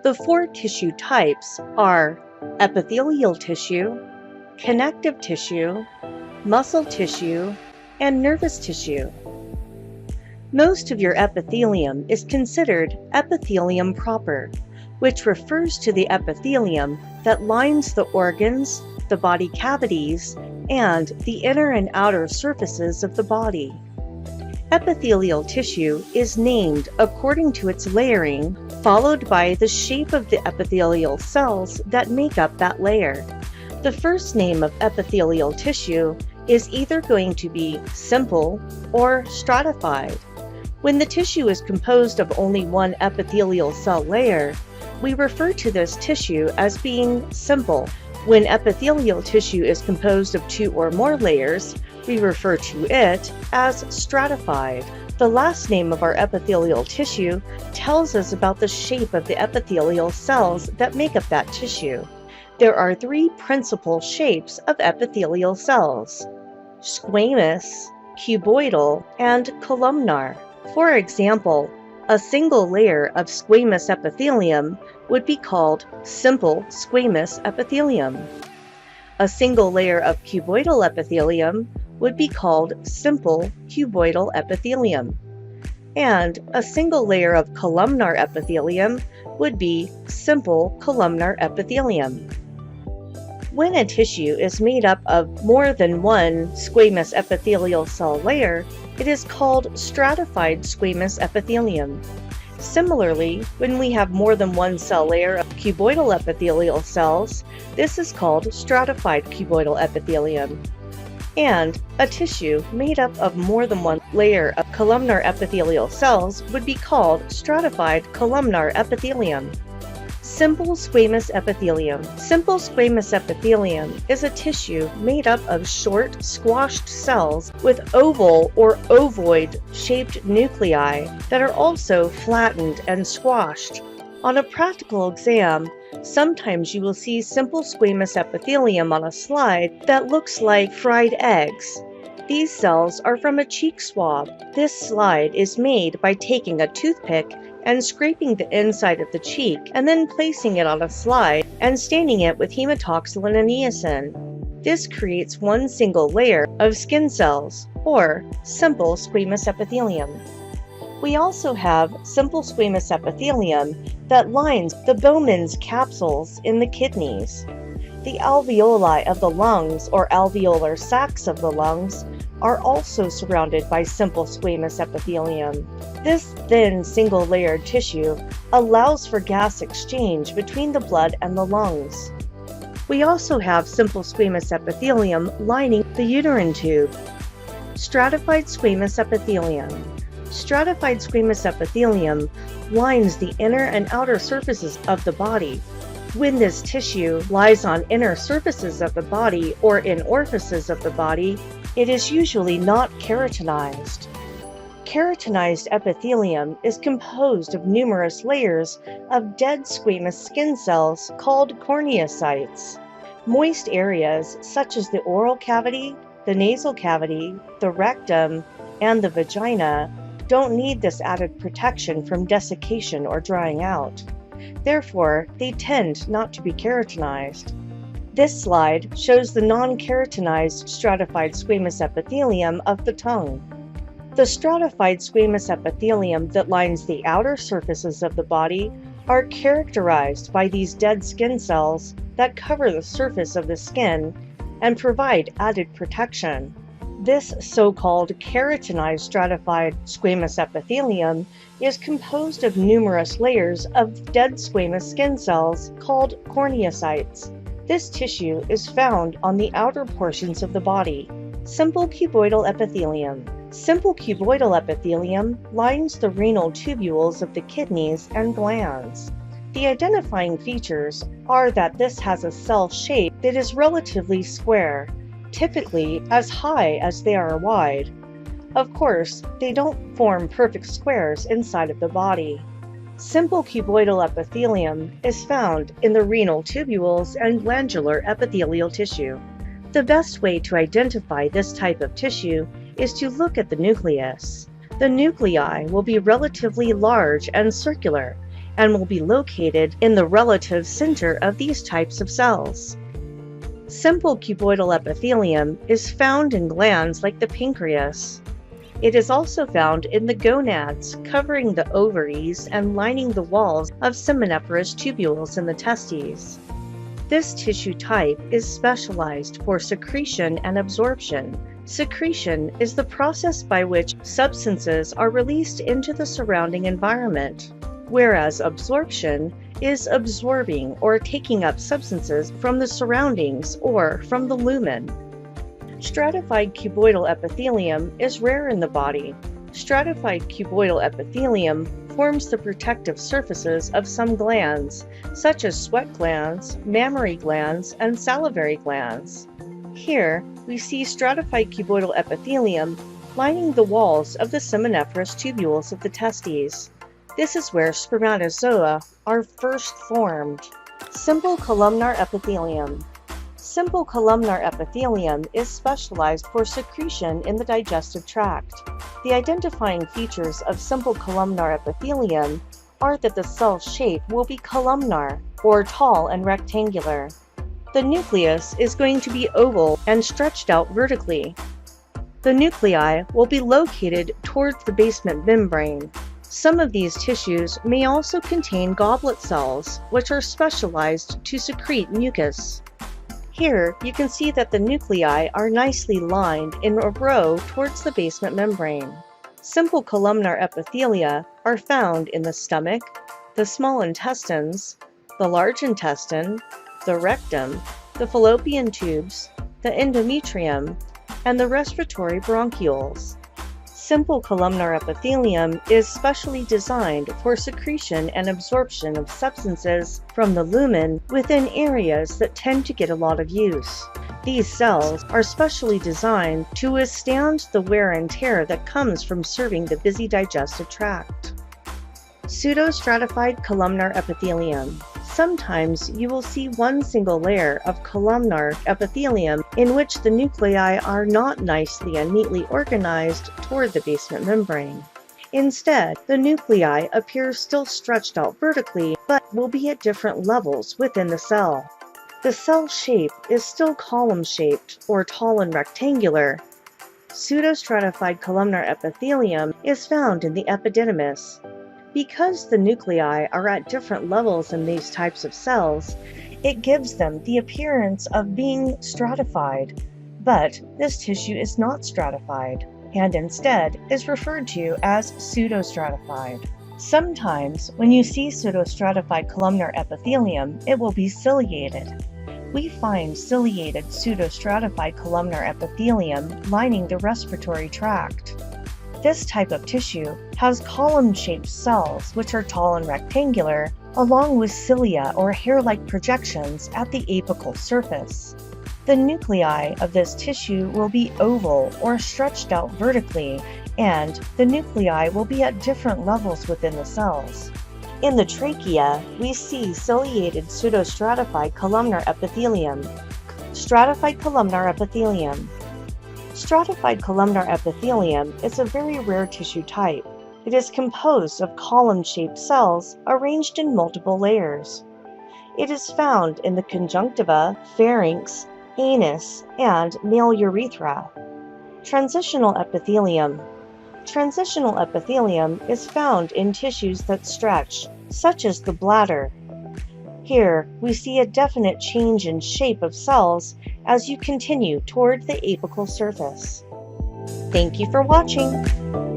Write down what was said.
The four tissue types are epithelial tissue, connective tissue, muscle tissue, and nervous tissue. Most of your epithelium is considered epithelium proper, which refers to the epithelium that lines the organs, the body cavities, and the inner and outer surfaces of the body. Epithelial tissue is named according to its layering, followed by the shape of the epithelial cells that make up that layer. The first name of epithelial tissue is either going to be simple or stratified. When the tissue is composed of only one epithelial cell layer, we refer to this tissue as being simple. When epithelial tissue is composed of two or more layers, we refer to it as stratified. The last name of our epithelial tissue tells us about the shape of the epithelial cells that make up that tissue. There are three principal shapes of epithelial cells: squamous, cuboidal, and columnar. For example, a single layer of squamous epithelium would be called simple squamous epithelium. A single layer of cuboidal epithelium would be called simple cuboidal epithelium. And a single layer of columnar epithelium would be simple columnar epithelium. When a tissue is made up of more than one squamous epithelial cell layer, it is called stratified squamous epithelium. Similarly, when we have more than one cell layer of cuboidal epithelial cells, this is called stratified cuboidal epithelium. And a tissue made up of more than one layer of columnar epithelial cells would be called stratified columnar epithelium. Simple squamous epithelium. Simple squamous epithelium is a tissue made up of short, squashed cells with oval or ovoid shaped nuclei that are also flattened and squashed. On a practical exam, sometimes you will see simple squamous epithelium on a slide that looks like fried eggs. These cells are from a cheek swab. This slide is made by taking a toothpick and scraping the inside of the cheek and then placing it on a slide and staining it with hematoxylin and niacin. This creates one single layer of skin cells, or simple squamous epithelium. We also have simple squamous epithelium that lines the Bowman's capsules in the kidneys. The alveoli of the lungs, or alveolar sacs of the lungs, are also surrounded by simple squamous epithelium. This thin single-layered tissue allows for gas exchange between the blood and the lungs. We also have simple squamous epithelium lining the uterine tube. Stratified squamous epithelium. Stratified squamous epithelium lines the inner and outer surfaces of the body. When this tissue lies on inner surfaces of the body or in orifices of the body, it is usually not keratinized. Keratinized epithelium is composed of numerous layers of dead squamous skin cells called corneocytes. Moist areas such as the oral cavity, the nasal cavity, the rectum, and the vagina don't need this added protection from desiccation or drying out. Therefore, they tend not to be keratinized. This slide shows the non-keratinized stratified squamous epithelium of the tongue. The stratified squamous epithelium that lines the outer surfaces of the body are characterized by these dead skin cells that cover the surface of the skin and provide added protection. This so-called keratinized stratified squamous epithelium is composed of numerous layers of dead squamous skin cells called corneocytes. This tissue is found on the outer portions of the body. Simple cuboidal epithelium. Simple cuboidal epithelium lines the renal tubules of the kidneys and glands. The identifying features are that this has a cell shape that is relatively square, typically as high as they are wide. Of course, they don't form perfect squares inside of the body. Simple cuboidal epithelium is found in the renal tubules and glandular epithelial tissue. The best way to identify this type of tissue is to look at the nucleus. The nuclei will be relatively large and circular, and will be located in the relative center of these types of cells. Simple cuboidal epithelium is found in glands like the pancreas. It is also found in the gonads, covering the ovaries and lining the walls of seminiferous tubules in the testes. This tissue type is specialized for secretion and absorption. Secretion is the process by which substances are released into the surrounding environment, whereas absorption is absorbing or taking up substances from the surroundings or from the lumen. Stratified cuboidal epithelium is rare in the body. Stratified cuboidal epithelium forms the protective surfaces of some glands, such as sweat glands, mammary glands, and salivary glands. Here, we see stratified cuboidal epithelium lining the walls of the seminiferous tubules of the testes. This is where spermatozoa are first formed. Simple columnar epithelium. Simple columnar epithelium is specialized for secretion in the digestive tract. The identifying features of simple columnar epithelium are that the cell shape will be columnar, or tall and rectangular. The nucleus is going to be oval and stretched out vertically. The nuclei will be located towards the basement membrane. Some of these tissues may also contain goblet cells, which are specialized to secrete mucus. Here, you can see that the nuclei are nicely lined in a row towards the basement membrane. Simple columnar epithelia are found in the stomach, the small intestines, the large intestine, the rectum, the fallopian tubes, the endometrium, and the respiratory bronchioles. Simple columnar epithelium is specially designed for secretion and absorption of substances from the lumen within areas that tend to get a lot of use. These cells are specially designed to withstand the wear and tear that comes from serving the busy digestive tract. Pseudostratified columnar epithelium. Sometimes you will see one single layer of columnar epithelium in which the nuclei are not nicely and neatly organized toward the basement membrane. Instead, the nuclei appear still stretched out vertically, but will be at different levels within the cell. The cell shape is still column-shaped or tall and rectangular. Pseudostratified columnar epithelium is found in the epididymis. Because the nuclei are at different levels in these types of cells, it gives them the appearance of being stratified. But this tissue is not stratified, and instead is referred to as pseudostratified. Sometimes, when you see pseudostratified columnar epithelium, it will be ciliated. We find ciliated pseudostratified columnar epithelium lining the respiratory tract. This type of tissue has column-shaped cells which are tall and rectangular, along with cilia or hair-like projections at the apical surface. The nuclei of this tissue will be oval or stretched out vertically, and the nuclei will be at different levels within the cells. In the trachea, we see ciliated pseudostratified columnar epithelium. Stratified columnar epithelium. Stratified columnar epithelium is a very rare tissue type. It is composed of column-shaped cells arranged in multiple layers. It is found in the conjunctiva, pharynx, anus, and male urethra. Transitional epithelium. Transitional epithelium is found in tissues that stretch, such as the bladder. Here, we see a definite change in shape of cells as you continue toward the apical surface. Thank you for watching.